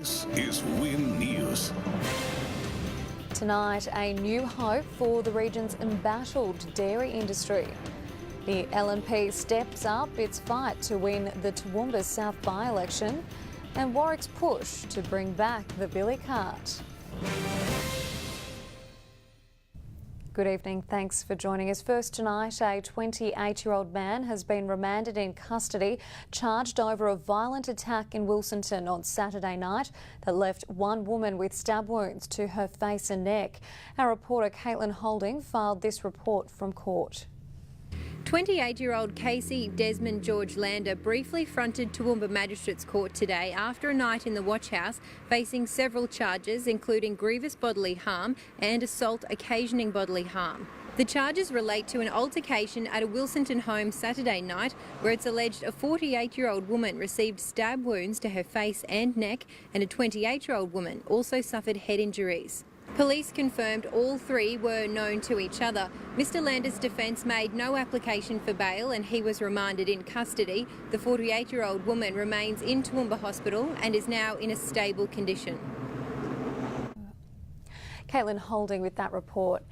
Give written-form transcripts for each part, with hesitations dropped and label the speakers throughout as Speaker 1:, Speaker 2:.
Speaker 1: This is Win News.
Speaker 2: Tonight, a new hope for the region's embattled dairy industry. The LNP steps up its fight to win the Toowoomba South by-election, and Warwick's push to bring back the billy cart. Good evening, thanks for joining us. First tonight, a 28-year-old man has been remanded in custody, charged over a violent attack in Wilsonton on Saturday night that left one woman with stab wounds to her face and neck. Our reporter Caitlin Holding filed this report from court.
Speaker 3: 28-year-old Casey Desmond George Lander briefly fronted Toowoomba Magistrates Court today after a night in the watch house, facing several charges including grievous bodily harm and assault occasioning bodily harm. The charges relate to an altercation at a Wilsonton home Saturday night where it's alleged a 48-year-old woman received stab wounds to her face and neck, and a 28-year-old woman also suffered head injuries. Police confirmed all three were known to each other. Mr Lander's defence made no application for bail and he was remanded in custody. The 48-year-old woman remains in Toowoomba Hospital and is now in a stable condition.
Speaker 2: Caitlin Holding with that report.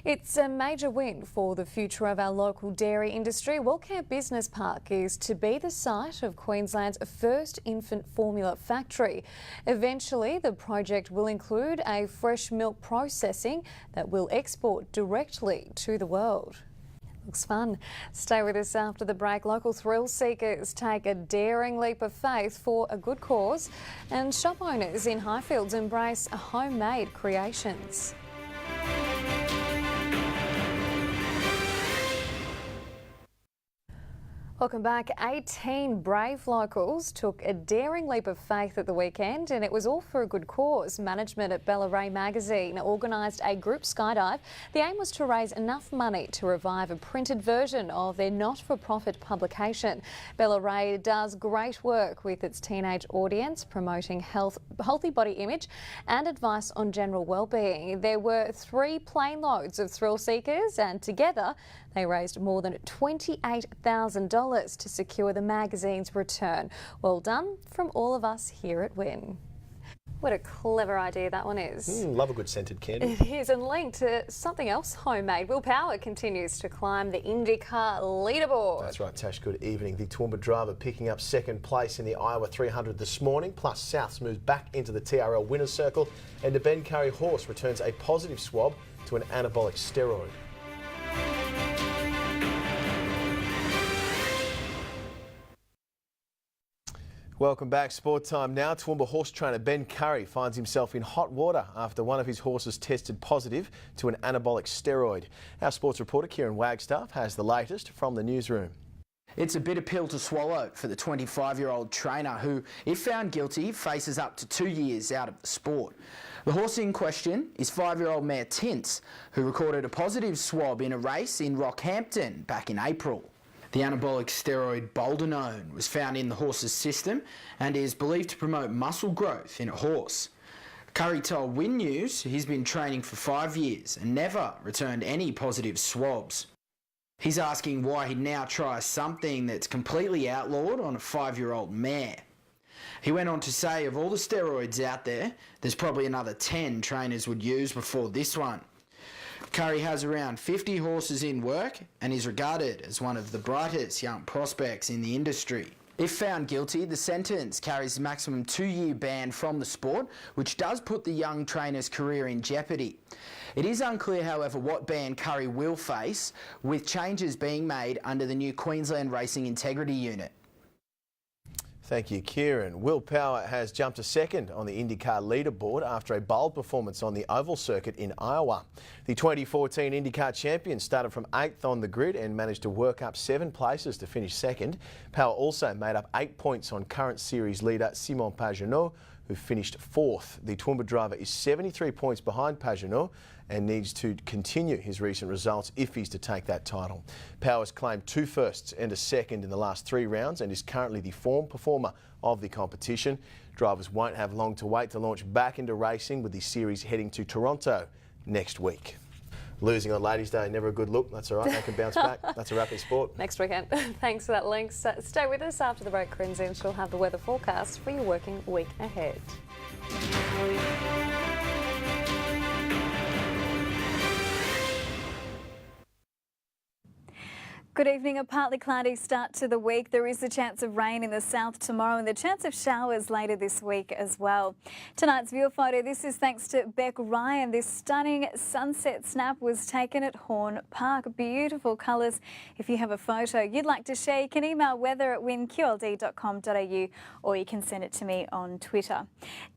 Speaker 2: It's a major win for the future of our local dairy industry. Wellcamp Business Park is to be the site of Queensland's first infant formula factory. Eventually, the project will include a fresh milk processing that will export directly to the world. Looks fun. Stay with us after the break. Local thrill seekers take a daring leap of faith for a good cause, and shop owners in Highfields embrace homemade creations. Welcome back. 18 brave locals took a daring leap of faith at the weekend, and it was all for a good cause. Management at Bella Ray magazine organised a group skydive. The aim was to raise enough money to revive a printed version of their not-for-profit publication. Bella Ray does great work with its teenage audience, promoting healthy body image and advice on general well-being. There were 3 plane loads of thrill seekers, and together they raised more than $28,000 to secure the magazine's return. Well done from all of us here at Win. What a clever idea that one is.
Speaker 4: Love a good scented candy.
Speaker 2: It is, and linked to something else homemade. Will Power continues to climb the IndyCar leaderboard.
Speaker 4: That's right, Tash, good evening. The Toowoomba driver picking up second place in the Iowa 300 this morning, plus Souths moves back into the TRL winner's circle, and the Ben Curry horse returns a positive swab to an anabolic steroid. Welcome back. Sport time now. Toowoomba horse trainer Ben Curry finds himself in hot water after one of his horses tested positive to an anabolic steroid. Our sports reporter Kieran Wagstaff has the latest from the newsroom.
Speaker 5: It's a bitter pill to swallow for the 25-year-old trainer who, if found guilty, faces up to 2 years out of the sport. The horse in question is 5-year-old mare Tints, who recorded a positive swab in a race in Rockhampton back in April. The anabolic steroid boldenone was found in the horse's system and is believed to promote muscle growth in a horse. Curry told Win News he's been training for 5 years and never returned any positive swabs. He's asking why he'd now try something that's completely outlawed on a 5-year-old mare. He went on to say of all the steroids out there, there's probably another 10 trainers would use before this one. Curry has around 50 horses in work and is regarded as one of the brightest young prospects in the industry. If found guilty, the sentence carries a maximum 2-year ban from the sport, which does put the young trainer's career in jeopardy. It is unclear, however, what ban Curry will face, with changes being made under the new Queensland Racing Integrity Unit.
Speaker 4: Thank you, Kieran. Will Power has jumped to second on the IndyCar leaderboard after a bold performance on the oval circuit in Iowa. The 2014 IndyCar champion started from 8th on the grid and managed to work up 7 places to finish second. Power also made up 8 points on current series leader Simon Pagenaud, who finished 4th. The Toowoomba driver is 73 points behind Pagenaud and needs to continue his recent results if he's to take that title. Power's claimed 2 firsts and a second in the last 3 rounds and is currently the form performer of the competition. Drivers won't have long to wait to launch back into racing, with the series heading to Toronto next week. Losing on Ladies' Day, never a good look. That's all right, they can bounce back. That's a wrap in sport.
Speaker 2: Next weekend. Thanks for that, Links. Stay with us after the break, Quincy, and she'll have the weather forecast for your working week ahead.
Speaker 6: Good evening. A partly cloudy start to the week. There is a chance of rain in the south tomorrow and the chance of showers later this week as well. Tonight's viewer photo, this is thanks to Beck Ryan. This stunning sunset snap was taken at Horn Park. Beautiful colours. If you have a photo you'd like to share, you can email weather@winqld.com.au or you can send it to me on Twitter.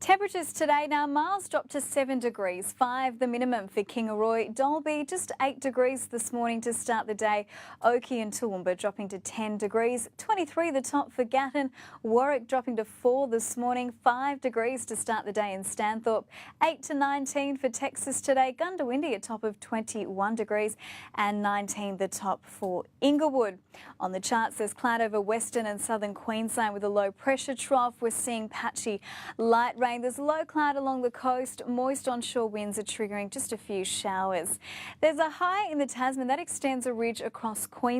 Speaker 6: Temperatures today now, Miles dropped to 7 degrees, 5 the minimum for Kingaroy. Dalby just 8 degrees this morning to start the day. Oakey and Toowoomba dropping to 10 degrees, 23 the top for Gatton. Warwick dropping to 4 this morning, 5 degrees to start the day in Stanthorpe, 8 to 19 for Texas today. Gundawindi a top of 21 degrees and 19 the top for Inglewood. On the charts there's cloud over western and southern Queensland with a low pressure trough. We're seeing patchy light rain. There's low cloud along the coast. Moist onshore winds are triggering just a few showers. There's a high in the Tasman that extends a ridge across Queensland.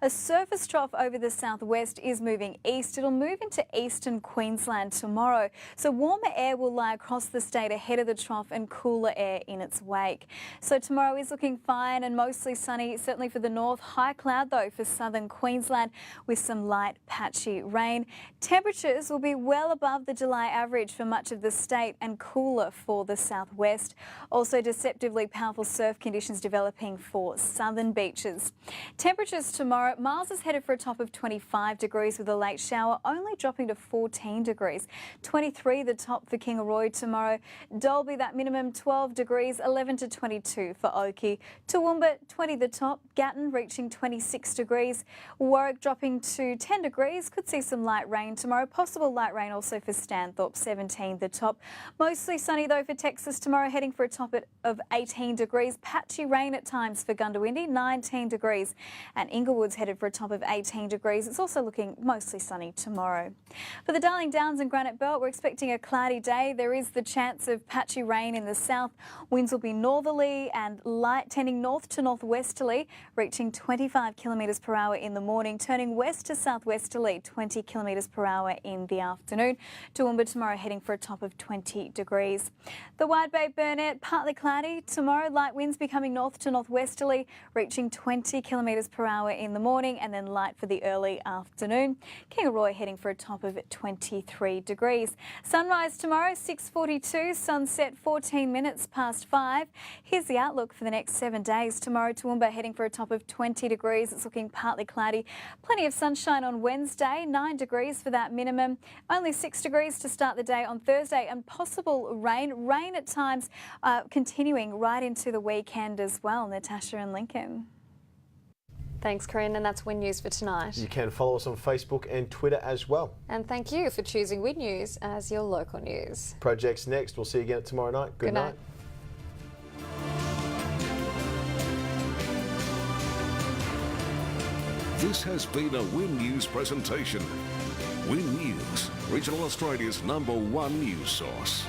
Speaker 6: A surface trough over the southwest is moving east. It'll move into eastern Queensland tomorrow. So warmer air will lie across the state ahead of the trough and cooler air in its wake. So tomorrow is looking fine and mostly sunny, certainly for the north. High cloud though for southern Queensland with some light patchy rain. Temperatures will be well above the July average for much of the state and cooler for the southwest. Also deceptively powerful surf conditions developing for southern beaches. Temperatures tomorrow, Miles is headed for a top of 25 degrees with a late shower, only dropping to 14 degrees. 23 the top for Kingaroy tomorrow. Dalby that minimum 12 degrees, 11 to 22 for Oakey. Toowoomba 20 the top, Gatton reaching 26 degrees. Warwick dropping to 10 degrees, could see some light rain tomorrow. Possible light rain also for Stanthorpe, 17 the top. Mostly sunny though for Texas tomorrow, heading for a top of 18 degrees. Patchy rain at times for Gundawindi, 19 degrees. And Inglewood's headed for a top of 18 degrees. It's also looking mostly sunny tomorrow. For the Darling Downs and Granite Belt, we're expecting a cloudy day. There is the chance of patchy rain in the south. Winds will be northerly and light, tending north to northwesterly, reaching 25 kilometres per hour in the morning, turning west to southwesterly, 20 kilometres per hour in the afternoon. Toowoomba tomorrow heading for a top of 20 degrees. The Wide Bay Burnett, partly cloudy. Tomorrow, light winds becoming north to northwesterly, reaching 20 kilometres per hour in the morning and then light for the early afternoon. Kingaroy heading for a top of 23 degrees. Sunrise tomorrow 6:42, sunset 14 minutes past 5. Here's the outlook for the next 7 days. Tomorrow Toowoomba heading for a top of 20 degrees. It's looking partly cloudy. Plenty of sunshine on Wednesday, 9 degrees for that minimum. Only 6 degrees to start the day on Thursday and possible rain. Rain at times continuing right into the weekend as well. Natasha and Lincoln.
Speaker 2: Thanks, Corinne, and that's Win News for tonight.
Speaker 4: You can follow us on Facebook and Twitter as well.
Speaker 2: And thank you for choosing Win News as your local news.
Speaker 4: Projects next. We'll see you again tomorrow night. Good night.
Speaker 1: This has been a Win News presentation. Win News, Regional Australia's #1 news source.